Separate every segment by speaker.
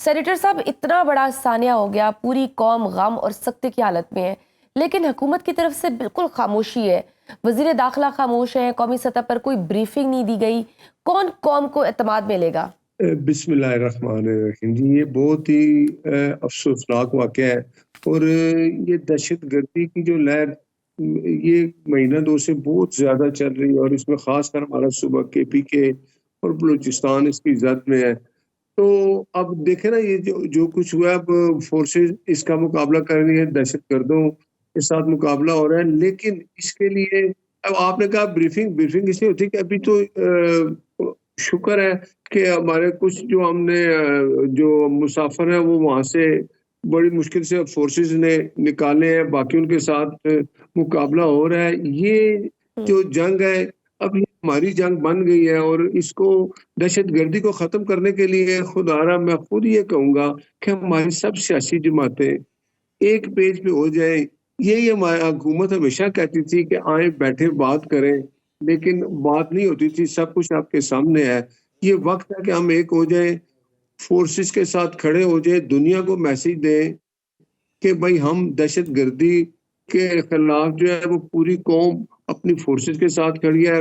Speaker 1: Senator साहब, इतना बड़ा सानिया हो गया, पूरी कौम गम और सख्ती की हालत में है, लेकिन हुकूमत की तरफ से बिल्कुल खामोशी है। वजीर दाखिला खामोश है, कौमी सतह पर कोई ब्रीफिंग नहीं दी गई। कौन कौम को एतमाद में लेगा?
Speaker 2: बिस्मिल्लाहिर्रहमानिर्रहीम जी, ये बहुत ही अफसोसनाक वाक़या है। और ये दहशतगर्दी की जो लहर ये महीना दो से बहुत ज़्यादा चल रही है, और इसमें ख़ासकर हमारा सूबा KPK और बलूचिस्तान इसकी ज़द में है। तो अब देखें ना, ये जो जो कुछ हुआ है, अब फोर्सेस इसका मुकाबला कर रही है, दहशतगर्दों के साथ मुकाबला हो रहा है। लेकिन इसके लिए अब आपने कहा ब्रीफिंग ब्रीफिंग इसलिए होती है कि अभी तो शुक्र है कि हमारे कुछ जो हमने जो मुसाफिर हैं वो वहाँ से बड़ी मुश्किल से फोर्सेस ने निकाले हैं, बाकी उनके साथ मुकाबला हो रहा है। ये जो जंग है, अब ये हमारी जंग बन गई है, और इसको दहशतगर्दी को ख़त्म करने के लिए खुदारा मैं खुद ये कहूँगा कि हमारी सब सियासी जमातें एक पेज पे हो जाएँ। यही हमारी हुकूमत हमेशा कहती थी कि आएँ, बैठे, बात करें, लेकिन बात नहीं होती थी, सब कुछ आपके सामने है। ये वक़्त है कि हम एक हो जाएँ, फ़ोर्सेस के साथ खड़े हो जाएँ, दुनिया को मैसेज दें कि भई हम दहशतगर्दी के खिलाफ जो है वो पूरी कौम अपनी फ़ोर्सेस के साथ खड़ी है।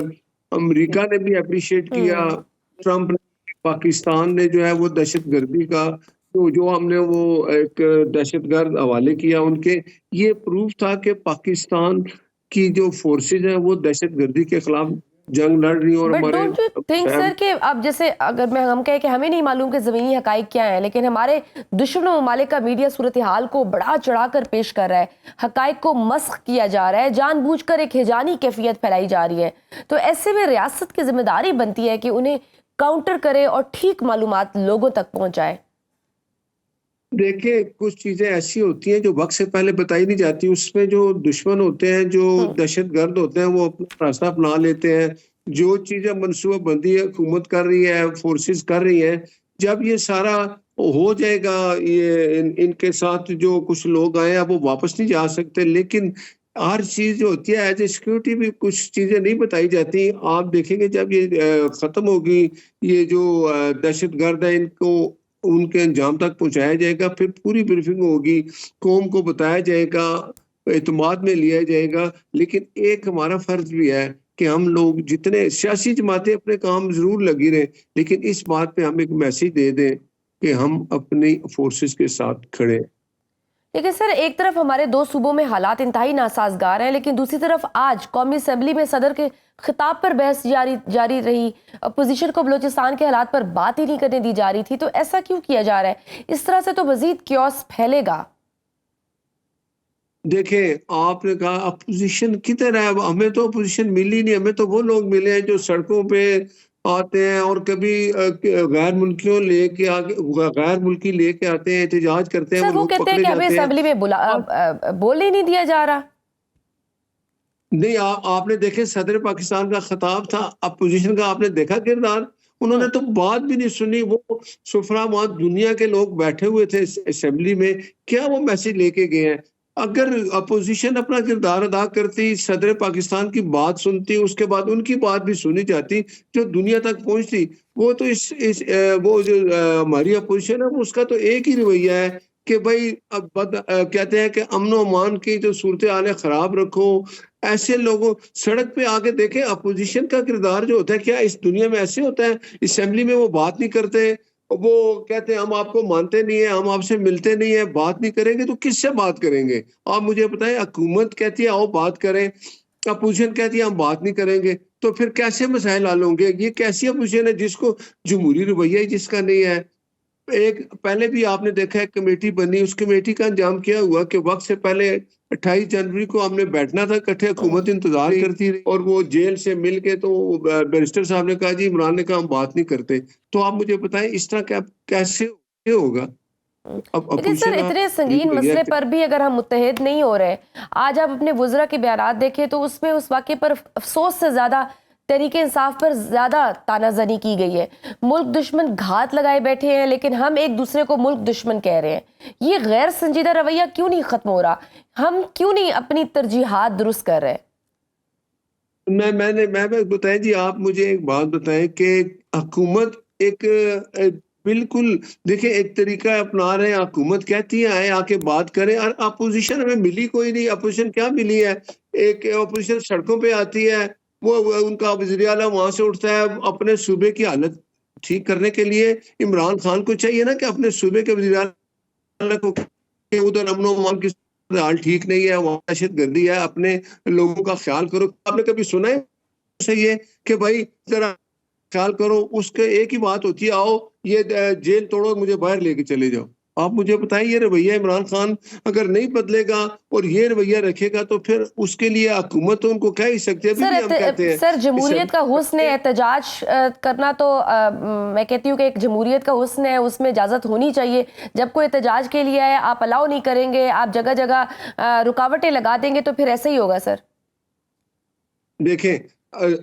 Speaker 2: अमेरिका ने भी एप्रिशिएट किया, ट्रंप ने, पाकिस्तान ने जो है वो दहशतगर्दी का तो जो हमने वो एक दहशतगर्द हवाले किया उनके, ये प्रूफ था कि पाकिस्तान की जो फ़ोर्सेस हैं वो दहशतगर्दी के खिलाफ जंग लड़ रही हैं। और
Speaker 1: बट
Speaker 2: हमारे
Speaker 1: डोंट यू थिंक सर कि अब जैसे अगर हम कहें कि हमें नहीं मालूम कि ज़मीनी हकाइक क्या है, लेकिन हमारे दुश्मन ममालिक का मीडिया सूरत हाल को बढ़ा चढ़ाकर पेश कर रहा है, हकाइक को मस्ख किया जा रहा है, जानबूझकर एक हिजानी कैफियत फैलाई जा रही है, तो ऐसे में रियासत की जिम्मेदारी बनती है कि उन्हें काउंटर करे और ठीक मालूमात लोगों तक पहुंचाए।
Speaker 2: देखिए, कुछ चीज़ें ऐसी होती हैं जो वक़्त से पहले बताई नहीं जाती, उसमें जो दुश्मन होते हैं, जो दहशतगर्द होते हैं, वो अपना रास्ता अपना लेते हैं। जो चीज़ें मनसूबाबंदी हुकूमत कर रही है, फ़ोर्सेस कर रही हैं, जब ये सारा हो जाएगा, ये इनके साथ जो कुछ लोग आए हैं, अब वो वापस नहीं जा सकते। लेकिन हर चीज़ जो होती है एज़ ए सिक्योरिटी भी कुछ चीज़ें नहीं बताई जाती। आप देखेंगे जब ये ख़त्म होगी, ये जो दहशतगर्द है, इनको उनके अंजाम तक पहुँचाया जाएगा, फिर पूरी ब्रीफिंग होगी, कौम को बताया जाएगा, एतमाद में लिया जाएगा। लेकिन एक हमारा फ़र्ज़ भी है कि हम लोग जितने सियासी जमातें अपने काम ज़रूर लगी रहें, लेकिन इस बात पे हम एक मैसेज दे दें कि हम अपनी फ़ोर्सेस के साथ खड़े हैं।
Speaker 1: लेकिन सर, एक तरफ हमारे दो सूबों में हालात इंतहाई नासाजगार हैं, लेकिन दूसरी तरफ आज कौमी असेंबली में सदर के खिताब पर बहस जारी रही। अपोजिशन को बलूचिस्तान के हालात पर बात ही नहीं करने दी जा रही थी, तो ऐसा क्यों किया जा रहा है? इस तरह से तो मजीद क्योस फैलेगा।
Speaker 2: देखिए, आपने कहा अपोजिशन किधर है? अब हमें तो अपोजिशन मिली नहीं, हमें तो वो लोग मिले हैं जो सड़कों पे आते हैं, और कभी गैर मुल्कियों लेके आके गैर मुल्की लेके आते हैं, एहतजाज करते हैं,
Speaker 1: सर,
Speaker 2: वो
Speaker 1: वो
Speaker 2: लोग
Speaker 1: कहते हैं
Speaker 2: पकड़े
Speaker 1: कि हमें
Speaker 2: जाते हैं।
Speaker 1: असेंबली में बोलने नहीं दिया जा रहा।
Speaker 2: नहीं, आपने देखे सदर पाकिस्तान का खिताब था, अपोजिशन का आपने देखा किरदार? उन्होंने तो बात भी नहीं सुनी। वो सुफरा वहाँ दुनिया के लोग बैठे हुए थे असेंबली में, क्या वो मैसेज लेके गए हैं? अगर अपोजिशन अपना किरदार अदा करती, सदर पाकिस्तान की बात सुनती, उसके बाद उनकी बात भी सुनी जाती, जो दुनिया तक पहुँचती। वो तो वो जो हमारी अपोजिशन है, वो उसका तो एक ही रवैया है कि भई कहते हैं कि अमन-ओ-अमान की जो सूरत-ए-हाल है खराब रखो। ऐसे लोगों सड़क पे आके देखें, अपोजिशन का किरदार जो होता है, क्या इस दुनिया में ऐसे होता है? असेंबली में वो बात नहीं करते, वो कहते हैं हम आपको मानते नहीं है, हम आपसे मिलते नहीं है, बात नहीं करेंगे तो किससे बात करेंगे? आप मुझे बताएं, हुकूमत कहती है आओ बात करें, अपोजिशन कहती है हम बात नहीं करेंगे, तो फिर कैसे मसाइल हल होंगे? ये कैसी अपोजिशन है जिसको जमहूरी रवैया ही जिसका नहीं है? एक पहले भी आपने देखा है कमेटी बनी, उस कमेटी का अंजाम क्या हुआ कि वक्त से पहले 28 जनवरी को हमने बैठना था इकट्ठे, हुकूमत इंतजार करती रही, और वो जेल से मिल के तो बैरिस्टर साहब ने कहा जी, इमरान ने कहा हम बात नहीं करते। तो आप मुझे बताएं इस तरह क्या कैसे होगा? अब
Speaker 1: लेकिन सर,
Speaker 2: अपोजिशन
Speaker 1: इतने संगीन मसले पर भी अगर हम मुत्तहिद नहीं हो रहे, आज आप अपने वुज़रा के बयान देखें तो उसमें उस वाक़े पर अफसोस से ज़्यादा तहरीके इंसाफ पर ज़्यादा तानाज़नी की गई है। मुल्क दुश्मन घात लगाए बैठे हैं, लेकिन हम एक दूसरे को मुल्क दुश्मन कह रहे हैं। ये गैर संजीदा रवैया क्यों नहीं ख़त्म हो रहा? हम क्यों नहीं अपनी तरजीहात दुरुस्त कर रहे?
Speaker 2: मैं बताएं जी, आप मुझे एक बात बताएं कि हुकूमत एक बिल्कुल। देखिए, एक तरीका अपना रहे हैं, हुकूमत कहती है आए आके बात करें, और अपोजिशन हमें मिली कोई नहीं। अपोजिशन क्या मिली है? एक अपोजिशन सड़कों पे आती है, वो उनका वज़ीर आला वहां से उठता है अपने सूबे की हालत ठीक करने के लिए। इमरान खान को चाहिए ना कि अपने सूबे के वज़ीर आला को कि उधर अमन-ओ-अमान की हाल ठीक नहीं है, वहाँ दहशतगर्दी है, अपने लोगों का ख्याल करो। आपने कभी सुना है सही है कि भाई जरा ख्याल करो? उसके एक ही बात होती है, आओ ये जेल तोड़ो, मुझे बाहर लेके चले जाओ। आप मुझे बताएं, ये रवैया इमरान खान अगर नहीं बदलेगा और ये रवैया रखेगा तो फिर उसके लिए हुकूमत तो उनको कह ही सकती है। अभी भी हम कहते हैं
Speaker 1: सर जमहूरियत का हुस्न है, एहतजाज करना तो मैं कहती हूँ कि एक जमहूरियत का हुस्न है, उसमें इजाज़त होनी चाहिए। जब कोई एहतजाज के लिए आए आप अलाउ नहीं करेंगे, आप जगह जगह रुकावटें लगा देंगे तो फिर ऐसे ही होगा सर।
Speaker 2: देखें,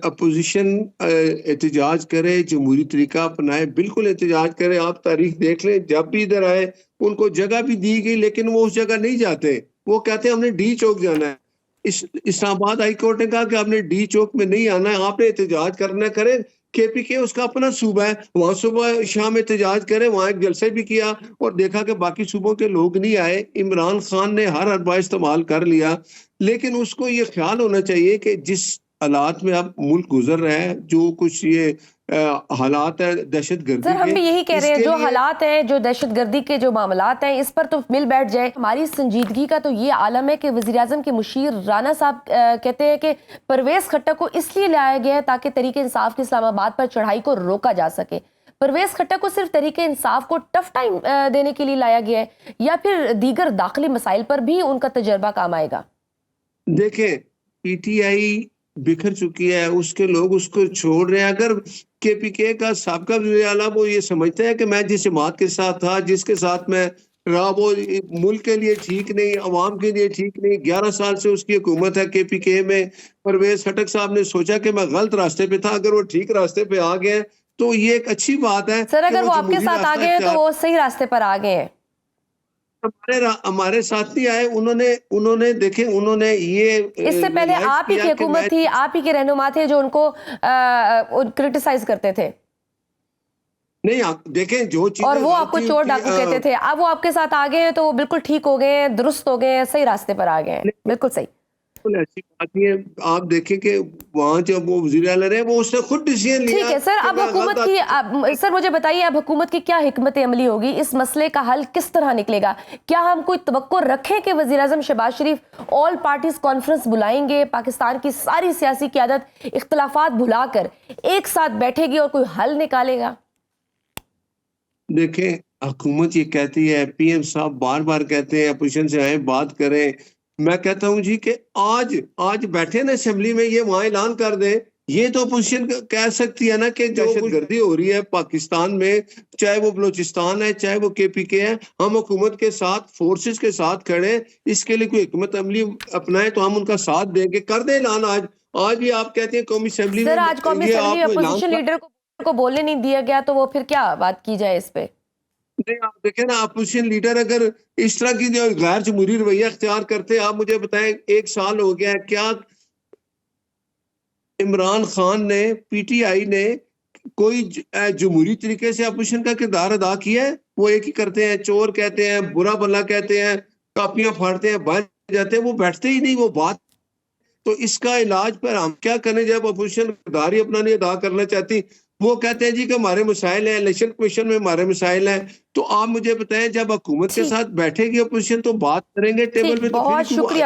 Speaker 2: अपोजिशन एहतजाज करे, जमहूरी तरीका अपनाए, बिल्कुल एहतजाज करे। आप तारीख देख लें, जब भी इधर आए उनको जगह भी दी गई, लेकिन वो उस जगह नहीं जाते। वो कहते हैं हमने डी चौक जाना है। इस्लामाबाद हाई कोर्ट ने कहा कि आपने डी चौक में नहीं आना है, आपने एहतजाज करना करें। केपीके उसका अपना सूबा है, वहां सुबह शाम एहतजाज करे, वहां एक जलसे भी किया और देखा कि बाकी सूबों के लोग नहीं आए। इमरान खान ने हर हरबा इस्तेमाल कर लिया, लेकिन उसको ये ख्याल होना चाहिए कि जिस हालात में अब मुल्क गुजर रहा है, जो कुछ ये हालात है दहशतगर्दी
Speaker 1: सर हम
Speaker 2: के,
Speaker 1: भी यही कह रहे हैं,
Speaker 2: इसके
Speaker 1: जो
Speaker 2: लिए
Speaker 1: हालात हैं, जो दहशतगर्दी के जो मामलात हैं, इस पर तो मिल बैठ जाए। हमारी संजीदगी का तो ये आलम है कि वज़ीर-ए-आज़म के मुशीर राना साहब कहते हैं कि परवेज़ खट्टक को इसलिए लाया गया है ताकि तहरीक इंसाफ की इस्लामाबाद पर चढ़ाई को रोका जा सके। परवेज़ खट्टक को सिर्फ तहरीक इंसाफ को टफ टाइम देने के लिए लाया गया है, या फिर दीगर दाखिली मसाइल पर भी उनका तजर्बा काम आएगा?
Speaker 2: देखें, पीटीआई बिखर चुकी है, उसके लोग उसको छोड़ रहे हैं। अगर केपीके का साबका वज़ीर आला वो ये समझता है कि मैं जिस जमात के साथ था, जिसके साथ मैं रहा, वो मुल्क के लिए ठीक नहीं, अवाम के लिए ठीक नहीं, 11 साल से उसकी हुकूमत है केपीके में। परवेज खट्टक साहब ने सोचा कि मैं गलत रास्ते पे था, अगर वो ठीक रास्ते पे आ गए तो ये एक अच्छी बात है।
Speaker 1: सर अगर वो आपके साथ आ गए हैं तो वो सही रास्ते पर आ गए हैं।
Speaker 2: हमारे साथ नहीं आए, उन्होंने देखें, उन्होंने ये
Speaker 1: इससे पहले आप ही की हुकूमत थी, आप ही के रहनुमा थे जो उनको क्रिटिसाइज करते थे।
Speaker 2: नहीं, आप देखें जो चीजें
Speaker 1: और वो आपको चोर डाकू कहते थे, अब वो आपके साथ आ गए हैं तो वो बिल्कुल ठीक हो गए हैं, दुरुस्त हो गए हैं, सही रास्ते पर आ गए हैं। बिल्कुल सही।
Speaker 2: ऐसी बात नहीं है। आप देखें कि वहां जब वो वज़ीर आला रहे, वो उसने खुद डिसीजन लिया।
Speaker 1: ठीक है सर, अब हुकूमत की सर मुझे बताइए, अब हुकूमत की क्या हिकमत अमली होगी? इस मसले का हल किस तरह निकलेगा? क्या हम कोई तवक्को रखें कि वज़ीर-ए-आज़म शहबाज शरीफ ऑल पार्टीज कॉन्फ्रेंस बुलाएंगे, पाकिस्तान की सारी सियासी क़यादत इख्तिलाफात भुलाकर एक साथ बैठेगी और कोई हल निकालेगा?
Speaker 2: देखें, हुकूमत ये कहती है, पीएम साहब बार बार कहते हैं अपोजिशन से आए बात करें। मैं कहता हूं जी कि आज बैठे ना असेंबली में, ये वहां ऐलान कर दें। ये तो अपोजिशन कह सकती है ना कि जो दहशतगर्दी हो रही है पाकिस्तान में, चाहे वो बलोचिस्तान है, चाहे वो केपीके है, हम हुकूमत के साथ, फोर्सेस के साथ खड़े। इसके लिए कोई हिकमत अमली अपनाए तो हम उनका साथ देंगे। कर दे ऐलान आज भी। आप कहते हैं कौमी असेंबली में,
Speaker 1: सर आज कौमी असेंबली में अपोजिशन लीडर को बोलने नहीं दिया गया, तो वो फिर क्या बात की जाए इस पे?
Speaker 2: नहीं, आप देखें ना, अपोजिशन लीडर अगर इस तरह की जो गैर जमहूरी रवैया अख्तियार करते, आप मुझे बताएं, 1 साल हो गया है, क्या इमरान खान ने, पीटीआई ने कोई जमहूरी तरीके से अपोजिशन का किरदार अदा किया है? वो एक ही करते हैं, चोर कहते हैं, बुरा भला कहते हैं, कापियां फाड़ते हैं, बाहर जाते हैं, वो बैठते ही नहीं वो बात। तो इसका इलाज पर हम क्या करें जब अपोजिशन किरदार ही अपना नहीं अदा करना चाहती? वो कहते हैं जी कि हमारे मसाइल हैं, इलेक्शन कमीशन में हमारे मसाइल हैं। तो आप मुझे बताएं, जब हुकूमत के साथ बैठेगी अपोजिशन तो बात करेंगे टेबल पे, तो
Speaker 1: बहुत शुक्रिया।